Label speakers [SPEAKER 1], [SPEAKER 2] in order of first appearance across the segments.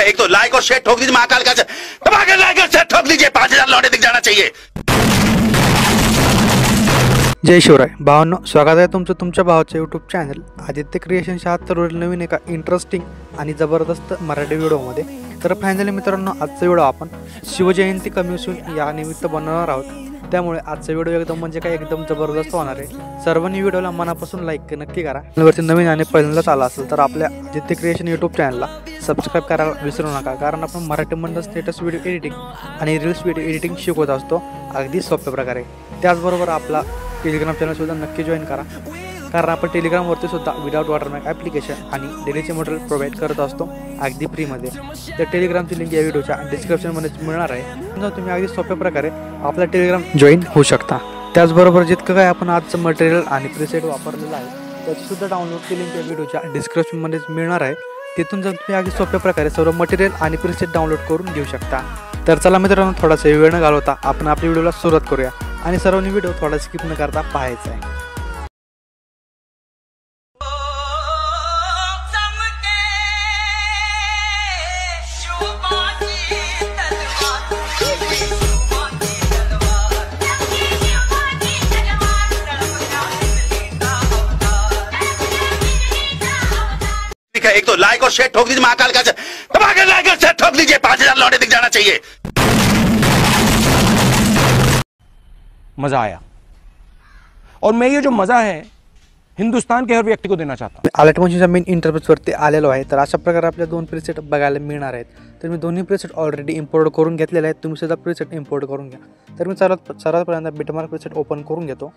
[SPEAKER 1] है, एक तो लाइक और शेयर ठोक दीजिए, महाकाल का दबा के लाइक और शेयर ठोक दीजिए, 5000 लौटे दिख जाना चाहिए।
[SPEAKER 2] जय शिवराय भावांनो, स्वागत आहे तुमचं तुमच्या भावाच्या यूट्यूब चॅनल आदित्य क्रिएशन 76 वरील नवीन एका इंटरेस्टिंग आणि जबरदस्त मराठी व्हिडिओमध्ये। तर फायनली मित्रांनो, आजचा व्हिडिओ आपण शिवजयंती कमी सून या निमित्त बनवणार आहोत। त्यामुळे आजचा व्हिडिओ एकदम जबरदस्त होणार आहे। सर्वांनी व्हिडिओला मनापासून लाईक नक्की करा। चॅनलवरती नवीन आणि पहिल्यांदाच आला असेल तर आपल्या आदित्य क्रिएशन यूट्यूब चॅनलला सबस्क्राइब करायला विसरू नका, कारण आपण मराठीमध्ये स्टेटस व्हिडिओ एडिटिंग आणि रील्स व्हिडिओ एडिटिंग शिकवत असतो अगदी सोप्या प्रकारे। त्याचबरोबर आपला टेलिग्राम चॅनल सुद्धा नक्की जॉईन करा, कारण आपण टेलिग्रामवरती सुद्धा विदाउट वॉटरमार्क ॲप्लिकेशन आणि डेलीचे मटेरियल प्रोव्हाइड करत असतो अगदी फ्रीमध्ये। तर टेलिग्रामची लिंक या व्हिडिओच्या डिस्क्रिप्शनमध्ये मिळणार आहे, तुम्ही अगदी सोप्या प्रकारे आपला टेलिग्राम जॉईन होऊ शकता। त्याचबरोबर जितकं काय आपण आजचं मटेरियल आणि प्रीसेट वापरलेलं आहे त्याची सुद्धा डाउनलोडची लिंक या व्हिडिओच्या डिस्क्रिप्शनमध्ये मिळणार आहे। तिथून जर तुम्ही अगदी सोप्या प्रकारे सर्व मटेरियल आणि प्रीसेट डाउनलोड करून घेऊ शकता। तर चला मित्रांनो, थोडासा वेळ न घालवता आपण आपल्या व्हिडिओला सुरुवात करूया आणि सर्वांनी व्हिडिओ थोडा स्किप न करता पाहायचा आहे।
[SPEAKER 1] ठीक है, एक तो लाइक और शेयर ठोक दीजिए, महाकाल का दबा के लाइक और शेयर ठोक दीजिए, 5000 लौटे दिख जाना चाहिए।
[SPEAKER 3] मजा आया, और मैं ये जो मजा है हिंदुस्तान के हर व्यक्ति को देना चाहता हूँ।
[SPEAKER 2] अलर्ट मशीनच्या मेन इंटरफेसवरती आलेलो आहे। तर अशा प्रकारे आपल्या दोन प्रीसेट बघायला मिळणार आहेत। तर मी दोन्ही प्रीसेट ऑलरेडी इम्पोर्ट करून घेतलेले आहेत, तुम्ही सुद्धा प्रीसेट इम्पोर्ट करून घ्या। तर मी सर्वात पहिल्यांदा बिटमार्क प्रीसेट ओपन करून घेतो।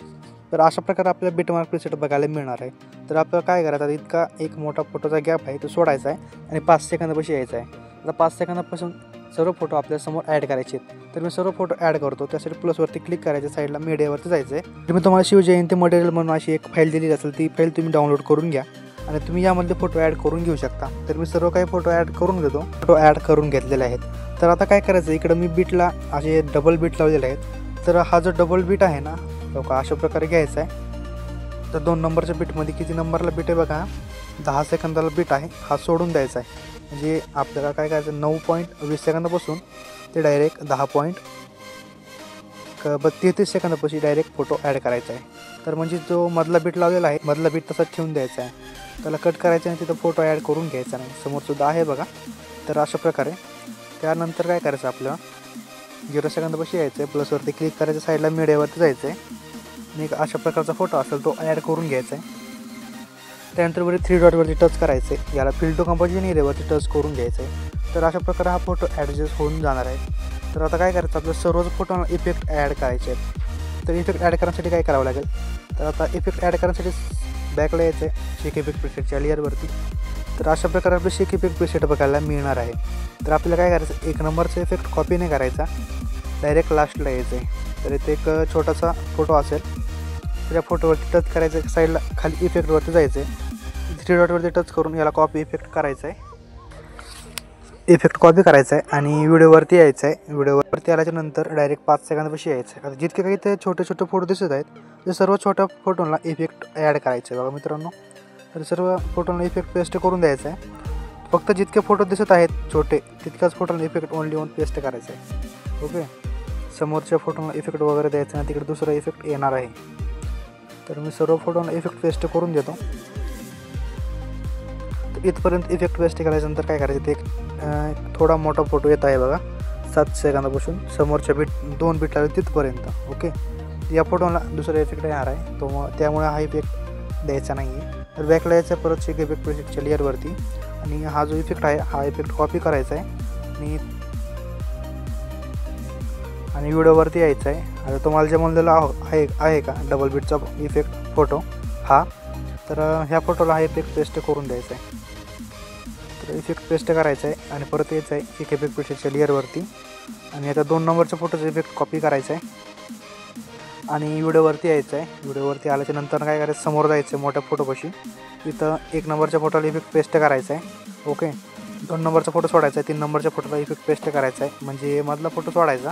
[SPEAKER 2] तर अशा प्रकारे आपल्याला बिटमार्क प्रीसेट बघायला मिळणार आहे। तर आपल्याला काय करायचं, इतका एक मोठा फोटोचा गॅप आहे तो सोडायचा आहे आणि 5 सेकंदापाशी यायचा आहे। आता 5 सेकंदापासून सर्व फोटो आपल्या समोर ॲड करायचे आहेत। तर मी सर्व फोटो ॲड करतो, त्यासाठी प्लसवरती क्लिक करायचं, साईडला मीडियावरती जायचं आहे। तर मी तुम्हाला शिवजयंती मटेरियल म्हणून अशी एक फाईल दिली असेल, ती फाईल तुम्ही डाउनलोड करून घ्या आणि तुम्ही यामध्ये फोटो ॲड करून घेऊ शकता। तर मी सर्व काही फोटो ॲड करून घेतो, फोटो ॲड करून घेतलेले आहेत। तर आता काय करायचं, इकडं मी बीटला असे डबल बीट लावलेले आहेत। तर हा जो डबल बीट आहे ना, तो का अशा प्रकारे घ्यायचा आहे। तर 2 नंबरच्या बीटमध्ये किती नंबरला बीट आहे बघा, 10 सेकंदाला बीट आहे, हा सोडून द्यायचा आहे। म्हणजे आपल्याला काय करायचं, 9.20 सेकंदापासून ते डायरेक्ट 10.33 सेकंदापाशी डायरेक्ट फोटो ॲड करायचा आहे। तर म्हणजे जो मधला बीट लावलेला आहे, मधला बीट तसाच ठेवून द्यायचा आहे, त्याला कट करायचं आणि तिथं फोटो ॲड करून घ्यायचा नाही। समोरसुद्धा आहे बघा। तर अशा प्रकारे त्यानंतर काय करायचं, आपल्याला 0 सेकंदापाशी यायचं आहे, प्लसवरती क्लिक करायचं, साईडला मीडियावरती जायचं आहे आणि अशा प्रकारचा फोटो असेल तो ॲड करून घ्यायचा आहे। त्यानंतर वरती 3 डॉटवरती टच करायचं आहे, याला फिल टू कंपोजिशन एरियावरती टच करून घ्यायचं आहे। तर अशा प्रकारे हा फोटो ॲडजस्ट होऊन जाणार आहे। तर आता काय करायचं, आपल्या सर्वच फोटोला इफेक्ट ॲड करायचे आहेत। तर इफेक्ट ॲड करण्यासाठी काय करावं लागेल, तर आता इफेक्ट ॲड करण्यासाठी बॅकला यायचं आहे, शेक इफेक्ट प्रीसेटच्या लेअरवरती। तर अशा प्रकारे आपलं शेक इफेक्ट प्रीसेट बघायला मिळणार आहे। तर आपल्याला काय करायचं, 1 नंबरचा इफेक्ट कॉपी नाही करायचा, डायरेक्ट लास्टला यायचं आहे। तर इथे एक छोटासा फोटो असेल, त्या फोटोवरती टच करायचं आहे, साईडला खाली इफेक्टवरती जायचं आहे, 3 डॉटवरती टच करून याला कॉपी इफेक्ट करायचं आहे, इफेक्ट कॉपी करायचा आहे आणि व्हिडिओवरती यायचं आहे। व्हिडिओवरती आल्याच्यानंतर डायरेक्ट 5 सेकंदापाशी यायचं आहे। आता जितके काही ते छोटे छोटे फोटो दिसत आहेत, ते सर्व छोट्या फोटोला इफेक्ट ॲड करायचे आहे बघा मित्रांनो। तर सर्व फोटोला इफेक्ट पेस्ट करून द्यायचं आहे। फक्त जितके फोटो दिसत आहेत छोटे, तितक्याच फोटोला इफेक्ट ओनली पेस्ट करायचं आहे। ओके, समोरच्या फोटोला इफेक्ट वगैरे द्यायचं नाही, तिकडे दुसरा इफेक्ट येणार आहे। तर मी सर्व फोटोला इफेक्ट पेस्ट करून देतो। तर इथपर्यंत इफेक्ट पेस्ट केल्यानंतर काय करायचं, ते एक थोडा मोठा फोटो येत आहे बघा, 7 सेकंदापासून समोरच्या बीट 2 बीट लागले तिथपर्यंत। ओके, या फोटोला दुसरा इफेक्ट येणार आहे, तो त्यामुळे हा इफेक्ट द्यायचा नाही आहे। तर बॅकला यायचा, परत शेक इफेक्ट प्रीसेटच्या लेअरवरती आणि हा जो इफेक्ट आहे हा इफेक्ट कॉपी करायचा आहे आणि व्हिडिओवरती यायचं आहे। आता तुम्हाला जे म्हणलेलं आहे का डबल बीटचा इफेक्ट फोटो हा, तर ह्या फोटोला हा इफेक्ट पेस्ट करून द्यायचा आहे। तर इफेक्ट पेस्ट करायचा आहे आणि परत यायचं आहे शेक इफेक्ट प्रीसेटच्या लेअरवरती आणि आता 2 नंबरच्या फोटोचा इफेक्ट कॉपी करायचा आहे आणि व्हिडिओवरती यायचं आहे। व्हिडिओवरती आल्याच्यानंतर काय करायचं, समोर जायचं आहे मोठ्या फोटोपाशी, इथं 1 नंबरच्या फोटोला इफेक्ट पेस्ट करायचा आहे। ओके, 2 नंबरचा फोटो सोडायचा आहे, 3 नंबरच्या फोटोला इफेक्ट पेस्ट करायचा आहे, म्हणजे मधला फोटो सोडायचा,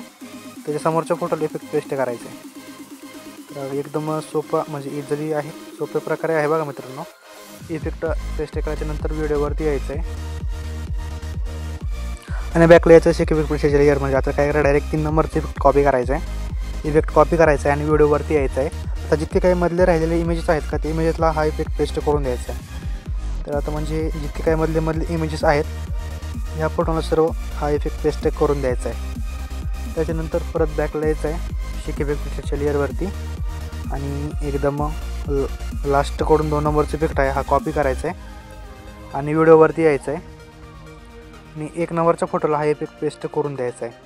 [SPEAKER 2] त्याच्या समोरच्या फोटोला इफेक्ट पेस्ट करायचा आहे। तर एकदम सोपा म्हणजे इझिली आहे, सोप्या प्रकारे आहे बघा मित्रांनो। इफेक्ट पेस्ट करायच्यानंतर व्हिडिओवरती यायचं आहे आणि बॅकला यायचं इफेक्ट प्रेशर लेअर म्हणजे आता काय करा डायरेक्ट 3 नंबरचं इफेक्ट कॉपी करायचं आहे, इफेक्ट कॉपी करायचा आहे आणि व्हिडिओवरती यायचं आहे. आता जितके काही मधले राहिलेले इमेजेस आहेत का ते इमेजेसला हा इफेक्ट पेस्ट करून द्यायचा आहे. तर आता म्हणजे जितके काही मधले इमेजेस आहेत ह्या फोटोला सर्व हा इफेक्ट पेस्ट करून द्यायचा आहे. त्याच्यानंतर परत बॅकला यायचं आहे इफेक्ट प्रेशरच्या लेअरवरती आणि एकदम लास्टकडून 2 नंबरचं इफेक्ट आहे हा कॉपी करायचा आहे आणि व्हिडिओवरती यायचं आहे आणि 1 नंबरच्या फोटोला हा इफेक्ट पेस्ट करून द्यायचा आहे.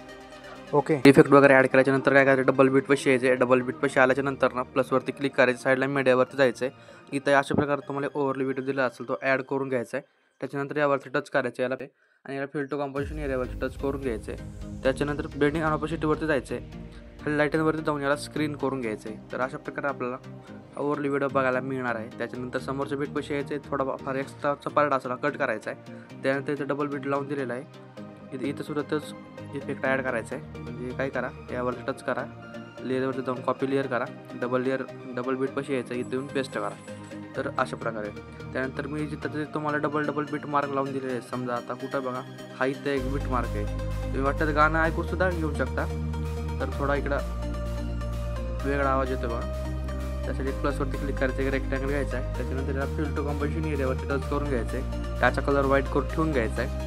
[SPEAKER 2] ओके. इफेक्ट वगैरे ॲड करायच्यानंतर काय करायचं, डबल बीट पशी यायचे. डबल बीट पशी आल्याच्यानंतर ना प्लसवरती क्लिक करायचं, साईडला मीडियावरती जायचं आहे. इथं अशा प्रकारे तुम्हाला ओव्हरली व्हिडिओ दिला असेल तो ॲड करून घ्यायचा आहे. त्याच्यानंतर यावरती टच करायचं याला आणि याला फिल टू कंपोजिशन एरियावरती टच करून घ्यायचं आहे. त्याच्यानंतर ब्लेंडिंग आणि ऑपोसिटीवरती जायचं आहे, खाली लाईटिंगवरती जाऊन याला स्क्रीन करून घ्यायचं आहे. तर अशा प्रकारे आपल्याला ओव्हरली व्हिडिओ बघायला मिळणार आहे. त्याच्यानंतर समोरचं बीट पशी यायचं आहे, थोडा एक्स्ट्राचा पार्ट असला कट करायचा आहे. त्यानंतर इथं डबल बीट लावून दिलेला आहे. इथं सुद्धा तोच इफेक्ट ॲड करायचा आहे. म्हणजे काय करा, यावरती टच करा, लेअरवरती जाऊन कॉपी लेअर करा, डबल बीट पशी यायचं, इथं येऊन पेस्ट करा. तर अशा प्रकारे त्यानंतर मी जिथं तुम्हाला डबल बीट मार्क लावून दिलेले आहे. समजा आता कुठं बघा, हा इथं एक बीट मार्क आहे, तुम्ही वाटतं गाणं ऐकू सुद्धा घेऊ शकता. तर थोडा इकडं वेगळा आवाज येतो बघा, त्यासाठी प्लसवरती क्लिक करायचं, एक रेक्टँगल घ्यायचा आहे. त्याच्यानंतर याला फिल टू कंपोजिशन एरियावरती टच करून घ्यायचं आहे, त्याचा कलर व्हाईट करून ठेवून घ्यायचा आहे.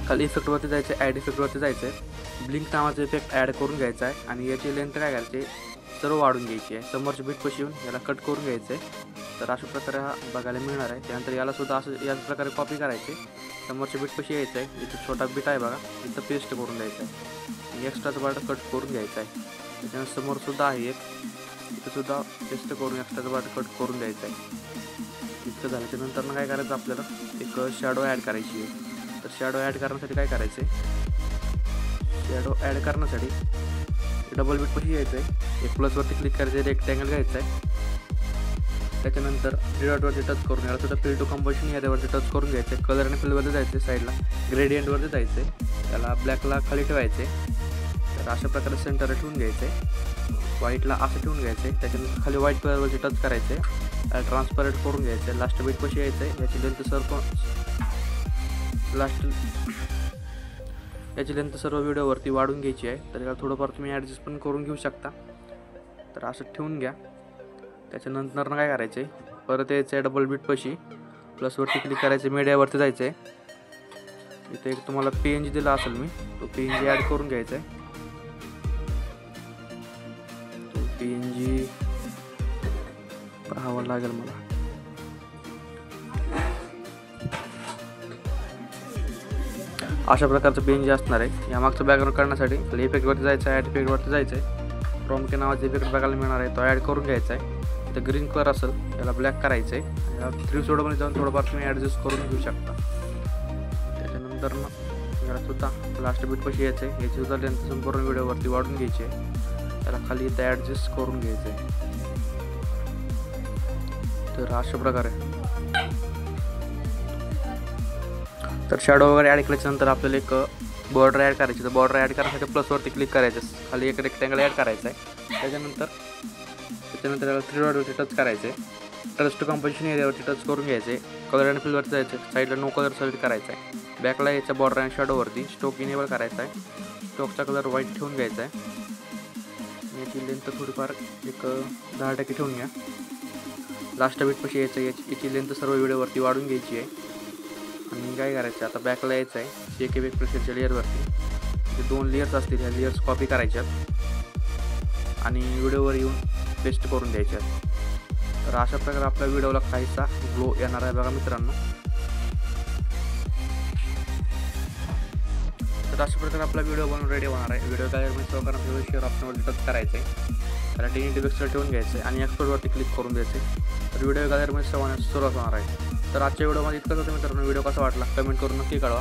[SPEAKER 2] खाली इफेक्टवरती जायचं आहे, ॲड इफेक्टवरती जायचं आहे, ब्लिंक नावाचा इफेक्ट ॲड करून घ्यायचा आहे आणि याची लेंथ काय करायची, सर्व वाढून घ्यायची आहे. समोरची बीट पशी येऊन याला कट करून घ्यायचं आहे. तर अशा प्रकारे हा बघायला मिळणार आहे. त्यानंतर याला सुद्धा असं याच प्रकारे कॉपी करायचे, समोरच्या बीट पशी यायचं आहे, इथं छोटा बीट आहे बघा, इथं पेस्ट करून द्यायचं आहे आणि एक्स्ट्राचा पार्ट कट करून घ्यायचा आहे. त्याच्यानंतर समोरसुद्धा आहे एक, इथं सुद्धा पेस्ट करून एक्स्ट्राचा पार्ट कट करून द्यायचा आहे. इतकं झाल्याच्यानंतर काय करायचं, आपल्याला एक शॅडो ॲड करायची आहे. तर शॅडो ॲड करण्यासाठी काय करायचं आहे, शॅडो ॲड करण्यासाठी डबल बीट पशी यायचं आहे, एक प्लसवरती क्लिक करायचं आहे, रेक्टँगल घ्यायचं आहे. त्याच्यानंतर थ्री डॉटवरती टच करून याला सुद्धा फिल टू कंपोजिशन एरियावरती टच करून घ्यायचं आहे. कलर आणि फिलवरती जायचं आहे, साईडला ग्रेडियंटवरती जायचं आहे, त्याला ब्लॅकला खाली ठेवायचे. तर अशा प्रकारे सेंटरला ठेवून घ्यायचं आहे, व्हाईटला असं ठेवून घ्यायचं आहे. त्याच्यानंतर खाली व्हाईट कलरवरती टच करायचं आहे, त्याला ट्रान्सपरंट करून घ्यायचं आहे. लास्ट बीट पशी यायचं आहे, याची लेंथ सर्व व्हिडिओवरती वाढून घ्यायची आहे. तर याला थोडंफार तुम्ही ॲडजस्ट पण करून घेऊ शकता. तर असं ठेवून घ्या. त्याच्यानंतर काय करायचं आहे, परत यायचं आहे डबल बीट पशी, प्लसवरती क्लिक करायचं, मीडियावरती जायचं आहे. इथे एक तुम्हाला PNG दिला असेल मी, तो PNG ॲड करून घ्यायचा आहे. तो PNG पाहावं लागेल मला. अशा प्रकारचं PNG असणार आहे. या मागचं बॅकग्राऊंड करण्यासाठी खाली इफेक्टवरती जायचं आहे, ॲड इफेक्टवरती जायचं आहे, फ्रॉम के नावाचा इफेक्ट बघायला मिळणार आहे, तो ॲड करून घ्यायचा आहे. इथं ग्रीन कलर असेल त्याला ब्लॅक करायचं आहे. 3 सोडमध्ये जाऊन थोडंफार तुम्ही ॲडजस्ट करून घेऊ शकता. त्याच्यानंतर मग याला सुद्धा लास्ट बीट पशी यायचं आहे, याची सुद्धा लेंथ संपूर्ण व्हिडिओवरती वाढून घ्यायची आहे, त्याला खाली इथं ॲडजस्ट करून घ्यायचं आहे. तर अशा प्रकारे तर शॅडो वगैरे ॲड केल्याच्यानंतर आपल्याला एक बॉर्डर ॲड करायची. तर बॉर्डर ॲड करण्यासाठी प्लसवरती क्लिक करायचं, खाली एक रेक्टँगल ॲड करायचं आहे. त्याच्यानंतर याला 3 डॉटवरती टच करायचं आहे, टच टू कंपोजिशन एरियावरती टच करून घ्यायचं आहे, कलर अँड फिलवरती जायचं आहे, साईडला नो कलर सिलेक्ट करायचा आहे. बॅकला याच्या बॉर्डर अँड शॅडोवरती स्ट्रोक इनेबल करायचा आहे, स्ट्रोकचा कलर व्हाईट ठेवून घ्यायचा आहे. याची लेंथ थोडीफार एक 10% ठेवून घ्या. लास्ट बीट पशी यायचं आहे, याची लेंथ सर्व व्हिडिओवरती वाढून घ्यायची आहे. आणि काय करायचं, आता बॅकला यायचं आहे, एक इफेक्ट प्रेशरच्या लेअरवरती 2 लेयर्स असतील, ह्या लेयर्स कॉपी करायच्यात आणि व्हिडिओवर येऊन पेस्ट करून द्यायच्यात. तर अशा प्रकारे आपल्या व्हिडिओला काहीसा ग्लो येणार आहे बघा मित्रांनो. तर अशा प्रकारे आपला व्हिडिओ बनवून रेडी होणार आहे. व्हिडिओ गॅलरीमध्ये सहकार्य शेअर ऑप्शनवरती टच करायचं आहे, त्याला 1080 पिक्सल ठेवून घ्यायचं आहे आणि एक्सपोर्टवरती क्लिक करून द्यायचं आहे. तर व्हिडिओ गॅलरीमध्ये सेव्ह सुरुवात होणार आहे. तर आजच्या व्हिडिओमध्ये इतकंच होतं मित्रांनो. व्हिडिओ कसा वाटला कमेंट करून नक्की कळवा.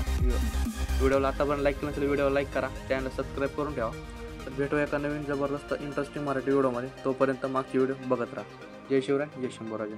[SPEAKER 2] व्हिडिओला आतापर्यंत लाईक केलं असेल व्हिडिओला लाईक करा, चॅनलला सबस्क्राईब करून ठेवा. तर भेटूया एका नवीन जबरदस्त इंटरेस्टिंग मराठी व्हिडिओमध्ये. तोपर्यंत मागची व्हिडिओ बघत राहा. जय शिवराय, जय शंभूराजे.